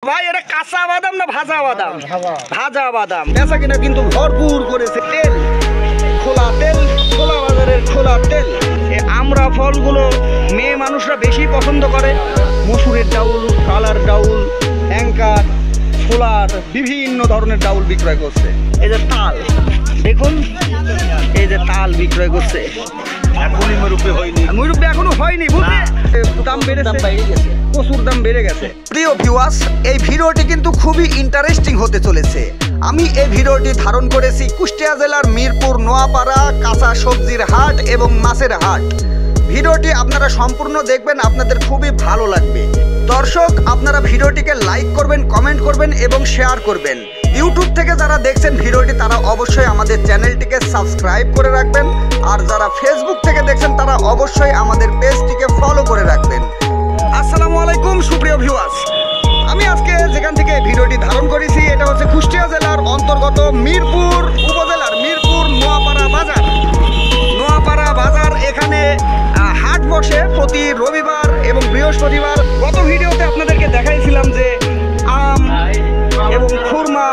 ভাই এটা কাঁচা বাদাম না ভাজা বাদাম? ভাজা বাদাম। বেচা কিনা কিন্তু ভরপুর করেছে। তেল, খোলা তেল, খোলা বাজারের খোলা তেল। এই আমরা ফলগুলো মেয়ে মানুষরা বেশি পছন্দ করে। মসুরের ডাউল, কালার ডাউল, অ্যাঙ্কার, ছোলার বিভিন্ন ধরনের ডাউল বিক্রয় করছে। এই যে তাল দেখুন, এই যে তাল বিক্রয় করছে। মুরব্বি এখনো হয়নি, দাম বেড়েছে, প্রচুর দাম বেড়ে গেছে। প্রিয় ভিউয়ার্স, এই ভিডিওটি কিন্তু খুবই ইন্টারেস্টিং হতে চলেছে। আমি এই ভিডিওটি ধারণ করেছি কুষ্টিয়া জেলার মিরপুর নোয়াপাড়া কাঁচা সবজির হাট এবং মাছের হাট। ভিডিওটি আপনারা সম্পূর্ণ দেখবেন, আপনাদের খুবই ভালো লাগবে। দর্শক, আপনারা ভিডিওটিকে লাইক করবেন, কমেন্ট করবেন এবং শেয়ার করবেন। ইউটিউব থেকে যারা দেখছেন ভিডিওটি তারা অবশ্যই আমাদের চ্যানেলটিকে সাবস্ক্রাইব করে রাখবেন, আর যারা ফেসবুক থেকে দেখছেন তারা অবশ্যই আমাদের পেজটিকে ফলো করে রাখবেন। আসসালামু আলাইকুম সুপ্রিয় ভিউয়ার্স, আমি আজকে যেখান থেকে ভিডিওটি ধারণ করেছি এটা হচ্ছে কুষ্টিয়া জেলার অন্তর্গত মিরপুর উপজেলার মিরপুর নোয়াপাড়া বাজার। নোয়াপাড়া বাজার, এখানে হাট বসে প্রতি রবিবার এবং বৃহস্পতিবার। গত ভিডিওতে আপনাদেরকে দেখাইছিলাম যে আম এবং খুরমা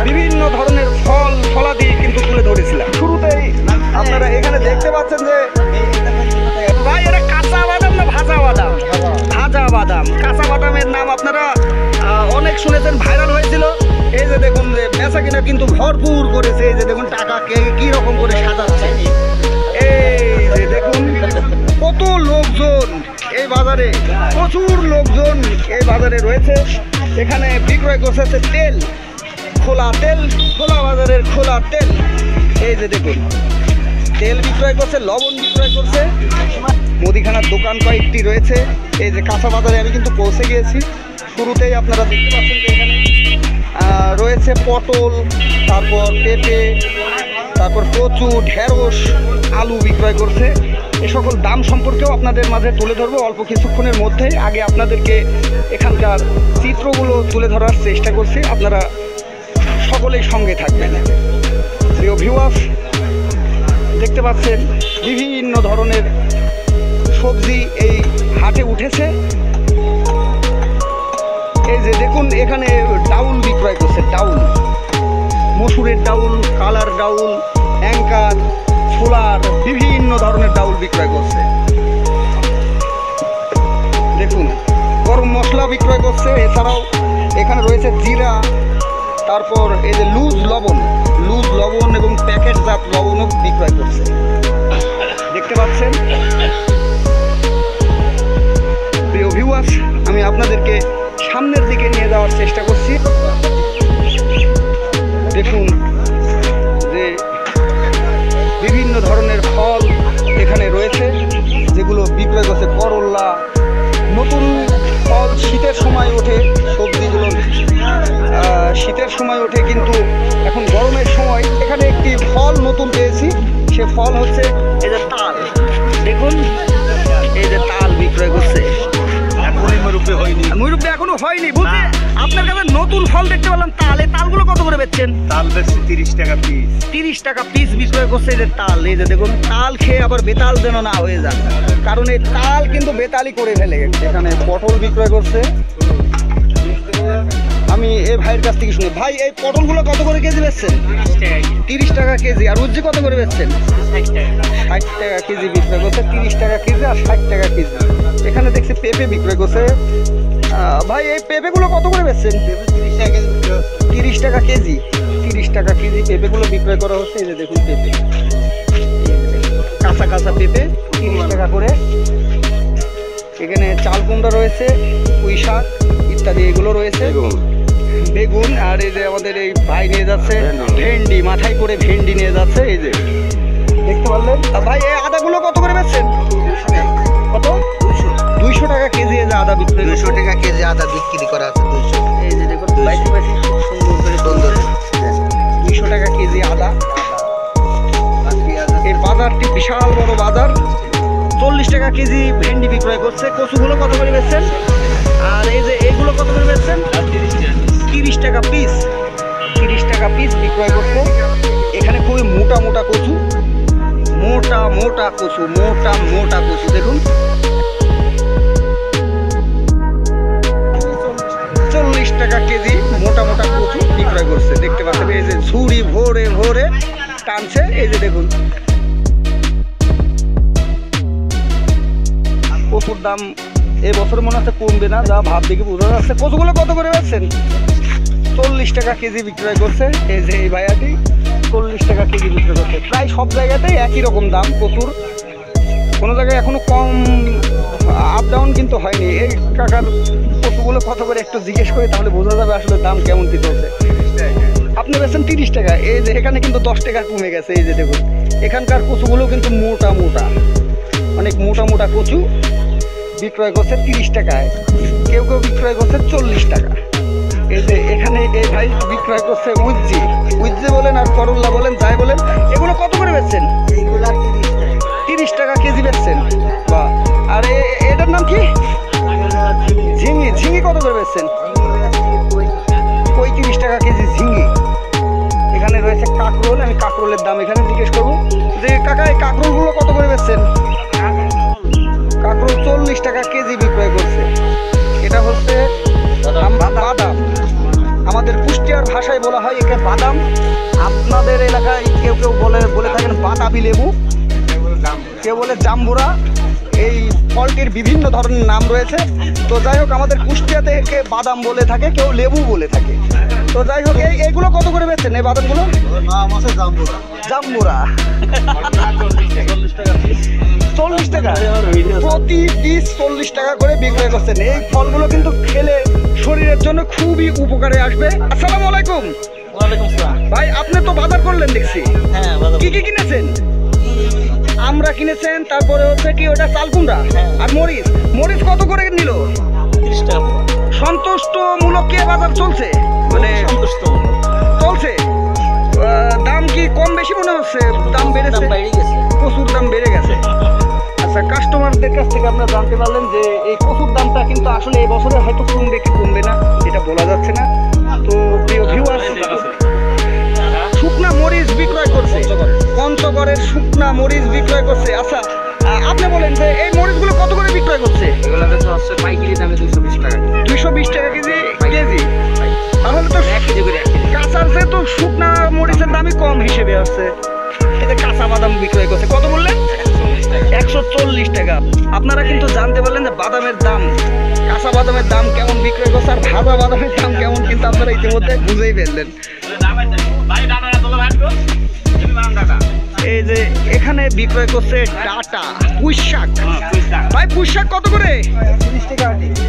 বিভিন্ন ধরনের ফল ফলাদি কিন্তু তুলে ধরেছিলাম। শুরুতেই আপনারা এখানে দেখতে পাচ্ছেন যে ভাই এটা কাঁচা বাদাম না ভাজা বাদাম? ভাজা বাদাম। কাঁচা বাদামের নাম আপনারা অনেক শুনেছেন, ভাইরাল হয়েছিল। এই যে দেখুন যে বেচা কিনা কিন্তু ভরপুর করেছে। এই যে দেখুন টাকা কি রকম করে সাজাচ্ছে। এই যে দেখুন কত লোকজন এই বাজারে, প্রচুর লোকজন এই বাজারে রয়েছে। এখানে বিক্রয় করছে তেল, খোলা তেল, খোলা বাজারের খোলা তেল। এই যে দেখুন তেল বিক্রয় করছে, লবণ বিক্রয় করছে। মুদিখানার দোকান কয়েকটি রয়েছে। এই যে কাঁচা বাজারে আমি কিন্তু পৌঁছে গিয়েছি। শুরুতেই আপনারা দেখতে পাচ্ছেন যে এখানে রয়েছে পটল, তারপর পেঁপে, তারপর কচু, ঢেঁড়স, আলু বিক্রয় করছে। এ সকল দাম সম্পর্কেও আপনাদের মাঝে তুলে ধরবো অল্প কিছুক্ষণের মধ্যে। আগে আপনাদেরকে এখানকার চিত্রগুলো তুলে ধরার চেষ্টা করছি, আপনারা সকলেই সঙ্গে থাকবেন। প্রিয় ভিউয়ার্স, দেখতে পাচ্ছেন বিভিন্ন ধরনের সবজি এই হাটে উঠেছে। এই যে দেখুন এখানে ডাউল বিক্রয় করছে, ডাউল, মসুরের ডাউল, কালার ডাউল, অ্যাঙ্কার, ছোলার বিভিন্ন ধরনের ডাউল বিক্রয় করছে। দেখুন গরম মশলা বিক্রয় করছে। এছাড়াও এখানে রয়েছে জিরা, তারপর এই যে লুজ লবণ এবং প্যাকেটজাত লবণও বিক্রয় করছে। দেখতে পাচ্ছেন প্রিয় ভিউয়ার্স, আমি আপনাদেরকে সামনের দিকে নিয়ে যাওয়ার চেষ্টা করছি। দেখুন যে বিভিন্ন ধরনের ফল এখানে রয়েছে যেগুলো বিক্রয় করছে। করল্লা, নতুন ফল শীতের সময় ওঠে, সবজিগুলো শীতের সময় ওঠে, কিন্তু এখন গরমের সময় এখানে একটি ফল নতুন পেয়েছি। সে ফল হচ্ছে এই যে তাল। দেখুন এই যে তাল বিক্রয় করছে। মুরব্বি এখনো হয়নি, বুঝতে আপনার কাছে নতুন ফল দেখতে পেলাম তাল। এই তালগুলো কত করে বেচছেন? তাল বেচছি 30 টাকা পিস। 30 টাকা পিস বিক্রয় করছে এই যে তাল। এই যে দেখুন তাল খেয়ে আবার বেতাল যেন না হয়ে যায়, কারণ এই তাল কিন্তু বেতালি করে ফেলে। এখানে পটল বিক্রয় করছে। আমি এই ভাইয়ের কাছ থেকে শুনি, ভাই এই পটলগুলো কত করে কেজি বেচছেন? 30 টাকা কেজি। আর উজ্জি কত করে বেচছেন? 60 টাকা কেজি বিক্রয় করছে। 30 টাকা কেজি আর 60 টাকা কেজি। এখানে দেখছি পেঁপে বিক্রয় করছে। ভাই এই পেঁপেগুলো কত করে বেচছেন? 30 টাকা কেজি। 30 টাকা কেজি পেঁপেগুলো বিক্রয় করা হচ্ছে। এই যে দেখুন পেঁপে, কাঁচা কাঁচা পেঁপে 30 টাকা করে। এখানে চাল কুমড়া রয়েছে, পুঁই শাক ইত্যাদি এগুলো রয়েছে, বেগুন। আর এই যে আমাদের এই ভাই নিয়ে যাচ্ছে ভেন্ডি, মাথায় করে ভেন্ডি নিয়ে যাচ্ছে। এই যে দেখতে পারলেন। ভাই এই আদাগুলো কত করে বেচছেন? কত? 200 টাকা কেজি। এই যে আদা বিক্রি, 200 টাকা কেজি আদা বিক্রি করা আছে। 200। এই যে দেখুন বাইশি সুন্দর 200 টাকা কেজি আদা। এই বাজারটি বিশাল বড় বাজার। 40 টাকা কেজি ভেন্ডি বিক্রয় করছে। কচুগুলো কত করে বেচছেন? আর এই যে এইগুলো কত করে বেচছেন? 30 টাকা পিস। 30 টাকা পিস বিক্রয় করছে। এখানে খুবই মোটা মোটা কচু, মোটা মোটা কচু, মোটা মোটা কচু। দেখুন 40 40 টাকা কেজি মোটা মোটা কচু বিক্রয় করছে। দেখতে পাচ্ছেন এই যে ঝুড়ি ভরে ভরে টানছে, এই যে দেখুন কচুর দাম এবছর মনে হচ্ছে কমবে না, যা ভাব দেখে বোঝা যাচ্ছে। কচুগুলো কত করে বেচছেন? 40 টাকা কেজি বিক্রয় করছে। এই যে এই ভাইয়াটি 40 টাকা কেজি বিক্রয় করছে। প্রায় সব জায়গাতেই একই রকম দাম কচুর, কোনো জায়গায় এখনো কম আপ ডাউন কিন্তু হয়নি। এই কাকার কচুগুলো কত করে একটু জিজ্ঞেস করি, তাহলে বোঝা যাবে আসলে দাম কেমন কি চলছে। আপনি বেচছেন 30 টাকা, এই যে এখানে কিন্তু 10 টাকা কমে গেছে। এই যে দেখুন এখানকার কচুগুলো কিন্তু মোটা মোটা, অনেক মোটা মোটা কচু বিক্রয় করছে 30 টাকায়, কেউ কেউ বিক্রয় করছে 40 টাকা। এই যে এখানে এই ভাই বিক্রয় করছে উজ্জি বলেন আর করল্লা বলেন, যাই বলেন। এগুলো কত করে বেচছেন? 30 টাকা কেজি বেচছেন। বা আর এটার নাম কি? ঝিঙি কত করে বেচছেন? 35 টাকা কেজি ঝিঙি। এখানে রয়েছে কাঁকরোল, আমি কাঁকরোলের দাম এখানে জিজ্ঞেস করবো যে কাকা এই কাঁকরোলগুলো কত করে বেচছেন? কাঁকরোল 40 টাকা কেজি বিক্রয় করছে। এটা হচ্ছে বাদাম, আমাদের কুষ্টিয়ার ভাষায় বলা হয় একে বাদাম। আপনাদের এলাকায় কেউ কেউ বলে থাকেন বাতাবি লেবু, কেউ বলে জাম্বুরা। এই ফলটির বিভিন্ন ধরনের নাম রয়েছে। তো যাই হোক আমাদের কুষ্টিয়াতে একে বাদাম বলে থাকে, কেউ লেবু বলে থাকে। তো যাই হোক এইগুলো কত করে বেচছেন এই বাদামগুলো? জাম্বুরা 40 টাকা প্রতি পিস, 40 টাকা করে বিক্রয় করছেন। এই ফলগুলো কিন্তু খেলে শরীরের জন্য খুবই উপকারে আসবে। আসসালামু আলাইকুম। ওয়ালাইকুম আসসালাম। ভাই আপনি তো বাজার করলেন দেখছি, হ্যাঁ কি কি কিনেছেন? আমরা কিনেছেন, তারপরে হচ্ছে কি ওটা চাল কুমড়া আর মরিচ কত করে নিল? 30 টাকা। সন্তুষ্টমূলক কি বাজার চলছে? মানে সন্তুষ্ট চলছে। দাম কি কম বেশি মনে হচ্ছে? দাম বেড়েছে, বেড়ে গেছে। প্রচুর দাম বেড়ে গেছে। আচ্ছা, কাস্টমারদের কাছ থেকে আপনারা জানতে পারলেন যে এই কচুর দামটা কিন্তু আসলে এই বছরে হয়তো কমবে কি কমবে না এটা বলা যাচ্ছে না। তো প্রিয় ভিউয়ার্স, শুকনা মরিচ বিক্রয় করছে, পঞ্চগড়ের শুকনা মরিচ বিক্রয় করছে। আচ্ছা আপনি বলেন যে এই মরিচগুলো কত করে বিক্রয় করছে? এগুলো হচ্ছে পাইকারি দামে 220 টাকা। 220 টাকা কেজি। তাহলে তো 1 কেজি করে 1 কেজি। কাঁচার চেয়ে তো শুকনা মরিচের দামই কম হিসেবে আসছে। এটা কাঁচা বাদাম বিক্রয় করছে, কত বললেন? 140 টাকা। আপনারা কিন্তু জানতে পারলেন যে বাদামের দাম, কাঁচা বাদামের দাম কেমন বিক্রয় করছে আর ভাজা বাদামের দাম কেমন, কিন্তু আপনারা ইতিমধ্যে বুঝেই ফেললেন। এই যে এখানে বিক্রয় করছে ডাটা, পুঁই শাক। ভাই পুঁই শাক কত করে?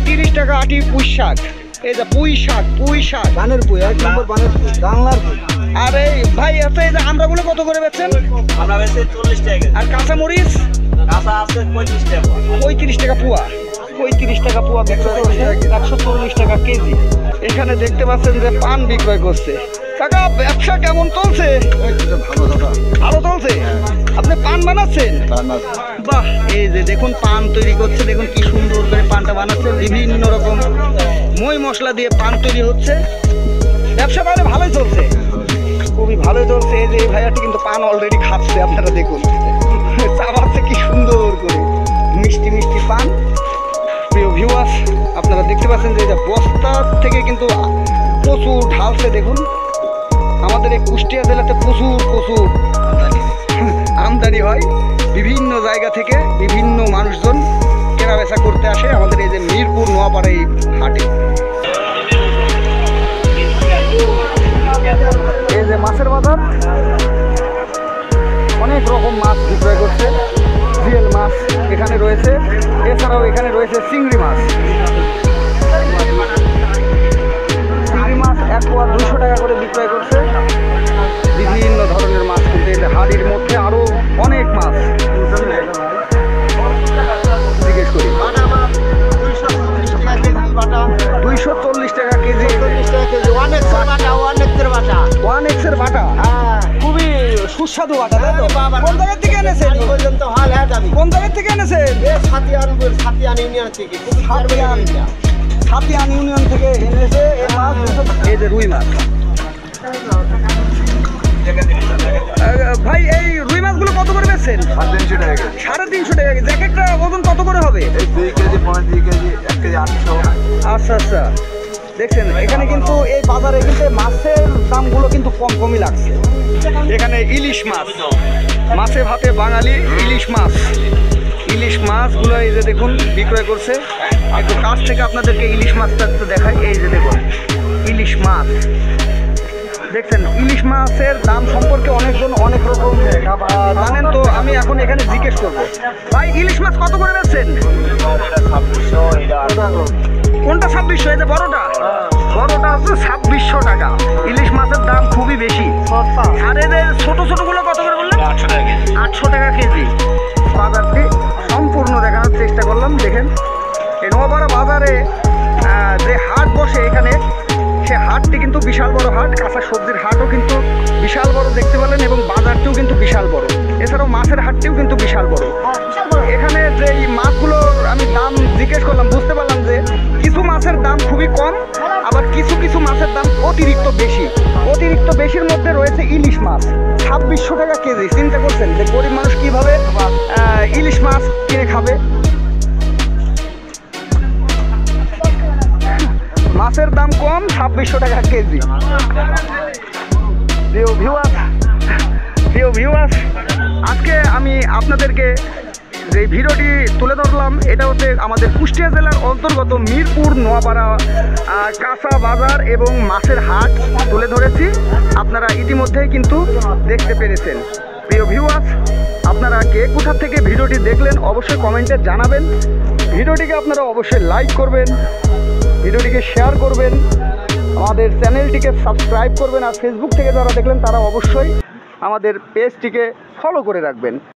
30 টাকা আটি পুঁই শাক। এই যে পুঁই শাক বানের পুই, 1 নম্বর বানের পুই, বাংলার পুই। আর এই ভাই আছে এই যে আমরাগুলো কত করে বেচছেন? আমরা বেচে 40 টাকা। আর কাঁচা মরিচ? কাঁচা আছে 35 টাকা। 35 টাকা পোয়া। 35 টাকা পোয়া বিক্রয় করছে, 140 টাকা কেজি। এখানে দেখতে পাচ্ছেন যে পান বিক্রয় করছে। কাকা ব্যবসা কেমন চলছে? ভালো চলছে। আপনি পান বানাচ্ছেন? বাহ, এই যে দেখুন পান তৈরি করছে, দেখুন কি সুন্দর করে পানটা বানাচ্ছে। বিভিন্ন রকম মই মশলা দিয়ে পান তৈরি হচ্ছে। ব্যবসা তাহলে ভালোই চলছে, খুবই ভালোই চলছে। এই যে এই ভাইয়াটি কিন্তু পান অলরেডি খাচ্ছে, আপনারা দেখুন চাবাচ্ছে কি সুন্দর করে, মিষ্টি মিষ্টি পান। প্রিয় ভিউয়ার্স, আপনারা দেখতে পাচ্ছেন যে বস্তা থেকে কিন্তু প্রচুর ঢালছে। দেখুন আমাদের এই কুষ্টিয়া জেলাতে প্রচুর আমদানি হয়, বিভিন্ন জায়গা থেকে বিভিন্ন মানুষজন কেনাবেচা করতে আসে আমাদের এই যে মিরপুর নোয়াপাড়া এই হাটে। এই যে মাছের বাজার, অনেক রকম মাছ বিক্রয় করছে। জিএল মাছ এখানে রয়েছে, এছাড়াও এখানে রয়েছে চিংড়ি মাছ। চিংড়ি মাছ 1 পোয়া 200 টাকা করে বিক্রয় করছে। বিভিন্ন ধরনের মাছ, কিন্তু এই হাড়ির মধ্যে আরো অনেক মাছ। জিজ্ঞেস করি 240 টাকা কেজি। 1X-এর বাটা, খুবই সুস্বাদু বাটা, তাই তো? কোন জায়গার থেকে এনেছেন? কোন জায়গার থেকে এনেছেন? ছাতিয়ান ইউনিয়ন থেকে এনেছে এই মাছ। এই যে রুই মাছ। ভাই এই রুই মাছগুলো কত করে বেচছেন? 350 টাকা কেজি। এক একটা ওজন কত করে হবে? 2 কেজি, 2 কেজি, 1 কেজি 800। আচ্ছা আচ্ছা, দেখছেন এখানে কিন্তু এই বাজারে কিন্তু মাছের দামগুলো কিন্তু কমই লাগছে। এখানে ইলিশ মাছ, মাছে ভাতে বাঙালি ইলিশ মাছগুলো এই যে দেখুন বিক্রয় করছে। একটু কাছ থেকে আপনাদেরকে ইলিশ মাছটা একটু দেখাই। এই যে দেখুন ইলিশ মাছ, দেখছেন ইলিশ মাছের দাম সম্পর্কে অনেকজন অনেক রকম জানেন, তো আমি এখন এখানে জিজ্ঞেস করবো। ভাই ইলিশ মাছ কত করে বেচছেন? কোনটা 2600? এই যে বড়টা হচ্ছে 2600 টাকা। ইলিশ মাছের দাম খুবই বেশি। আর এই যে ছোট ছোটগুলো কত করে বললেন? 800 টাকা কেজি। বাজারটি সম্পূর্ণ দেখানোর চেষ্টা করলাম। দেখেন এই নোয়াপাড়া বাজারে যে হাট বসে এখানে, সে হাটটি কিন্তু বিশাল বড় হাট। কাঁচা সবজির হাটও কিন্তু বিশাল বড় দেখতে পেলেন, এবং বাজারটিও কিন্তু বিশাল বড়। এছাড়াও মাছের হাটটিও কিন্তু বিশাল বড়। এখানে যে এই মাছগুলোর আমি দাম জিজ্ঞেস করলাম, বুঝতে পারলাম যে কিছু মাছের দাম খুবই কম, আবার কিছু কিছু মাছের দাম অতিরিক্ত বেশি। অতিরিক্ত বেশির মধ্যে রয়েছে ইলিশ মাছ 2600 টাকা কেজি। চিন্তা করছেন যে গরিব মানুষ কিভাবে ইলিশ মাছ কিনে খাবে? মাছের দাম কম, 2600 টাকা কেজি। প্রিয় ভিউয়ার্স, আজকে আমি আপনাদেরকে যে ভিডিওটি তুলে ধরলাম, এটা হচ্ছে আমাদের কুষ্টিয়া জেলার অন্তর্গত মিরপুর নোয়াপাড়া কাঁচা বাজার এবং মাছের হাট তুলে ধরেছি। আপনারা ইতিমধ্যেই কিন্তু দেখতে পেরেছেন। প্রিয় ভিউয়ার্স, আপনারা কে কোথা থেকে ভিডিওটি দেখলেন অবশ্যই কমেন্টে জানাবেন। ভিডিওটিকে আপনারা অবশ্যই লাইক করবেন, ভিডিওটিকে শেয়ার করবেন, আমাদের চ্যানেলটিকে সাবস্ক্রাইব করবেন। আর ফেসবুক থেকে যারা দেখলেন তারা অবশ্যই আমাদের পেজটিকে ফলো করে রাখবেন।